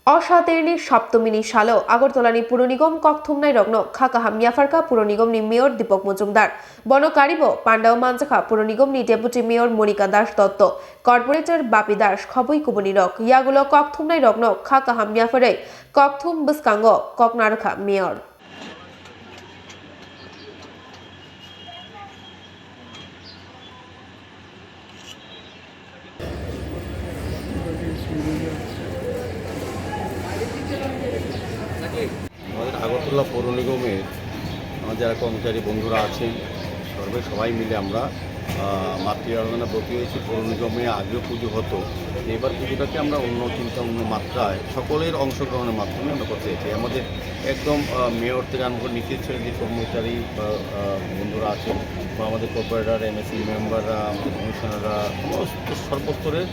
অসাতেরনি সপ্তমিনী সালো আগরতলানি পুর নিগম Koktwma খাকাহাম Yapharkha পুর নিগমনি মেয়র দীপক মজুমদার বনকারিব পান্ডাও মানজাখা পুর নিগমনি deputy mayor Monika Das Dutta corporator Bapi Das খবই কুবনিরক ইয়াগুলো Koktwma খাকাহাম Yapharkha Koktwma বসকাঙ্গ Thumnairokno মেয়র আমাদের আগরতলা পৌর নিগমের যারা কর্মচারী বন্ধুরা আছেন সবাই মিলে আমরা মাতৃ আরাধনা ব্রতী হয়েছি। পৌর নিগমে আগেও পুজো হতো, এবার পুজোটাকে আমরা অন্য চিন্তা অন্য মাত্রায় সকলের অংশগ্রহণের মাধ্যমে আমরা করতে চাইছি। আমাদের একদম মেয়র থেকে আরম্ভ করে নিচের শ্রেণীর যে কর্মচারী বা বন্ধুরা আছেন বা আমাদের কর্পোরেটর এমএসি মেম্বাররা আমাদের কমিশনাররা সমস্ত সর্বস্তরের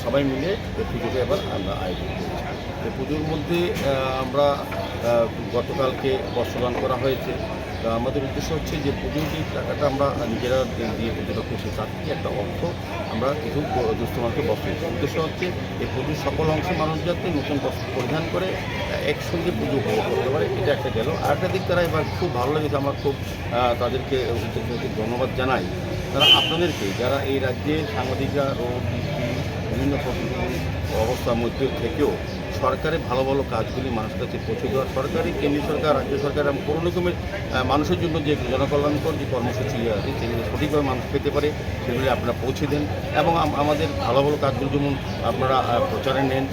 সবাই মিলে এই পুজোকে এবার আমরা আয়োজন করছি। এই পুজোর মধ্যে আমরা গতকালকে বস্ত্রদান করা হয়েছে। আমাদের উদ্দেশ্য হচ্ছে যে পুজোর যে টাকাটা আমরা নিজেরা দিয়ে পুজোটা করছি তার থেকে একটা অর্থ আমরা কিছু দুস্থ মানুষকে বস্ত্র দিচ্ছি। উদ্দেশ্য হচ্ছে এই পুজোর সকল অংশে মানুষ যাতে নতুন বস্ত্র পরিধান করে একসঙ্গে পুজো উপভোগ করতে পারে, এটা একটা গেল। আরেকটা দিক তারা এবার খুব ভালো লেগেছে, আমরা খুব তাদেরকে ধন্যবাদ জানাই। তারা আপনাদেরকে যারা এই রাজ্যে সাংবাদিকরা বিভিন্ন অবস্থার মধ্যে থেকেও সরকারের ভালো ভালো কাজগুলি মানুষের কাছে পৌঁছে দেওয়া, সরকারি কেন্দ্রীয় সরকার রাজ্য সরকার এবং পৌর নিগমের মানুষের জন্য যে জনকল্যাণকর যে কর্মসূচি আছে সেগুলো সঠিকভাবে মানুষ পেতে পারে সেগুলি আপনারা পৌঁছে দেন এবং আমাদের ভালো ভালো কাজগুলো যেমন আপনারা প্রচারে নেন,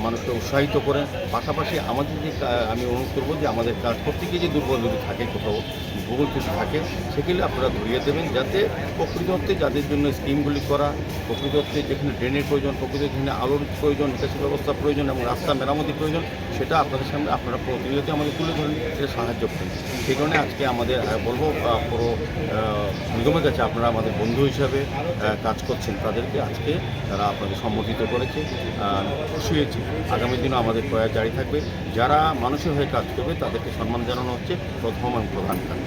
মানুষকে উৎসাহিত করেন। পাশাপাশি আমাদের যে আমি অনুরোধ করবো যে আমাদের কাজ করতে গিয়ে যে দুর্বল যদি থাকে কোথাও ভূগোল যদি থাকে সেগুলি আপনারা ধরিয়ে দেবেন, যাতে প্রকৃত অর্থে যাদের জন্য স্কিমগুলি করা, প্রকৃত অর্থে যেখানে ড্রেনের প্রয়োজন, প্রকৃত যেখানে আলোর প্রয়োজন, নিকাশি ব্যবস্থা প্রয়োজন এবং রাস্তা মেরামতি প্রয়োজন, সেটা আপনাদের সামনে আপনারা প্রতিনিয়ত আমাদের তুলে ধরেন, সেটা সাহায্য করেন। সেই কারণে আজকে আমাদের বলবো পুরো নিগমের কাছে আপনারা আমাদের বন্ধু হিসাবে কাজ করছেন, তাদেরকে আজকে তারা আপনাদের সম্মতিত করেছে, খুশি হয়েছে। আগামী দিনও আমাদের প্রয়াস জারি থাকবে। যারা মানুষের হয়ে কাজ করবে তাদেরকে সম্মান জানানো হচ্ছে প্রথম এবং প্রধান কাজ।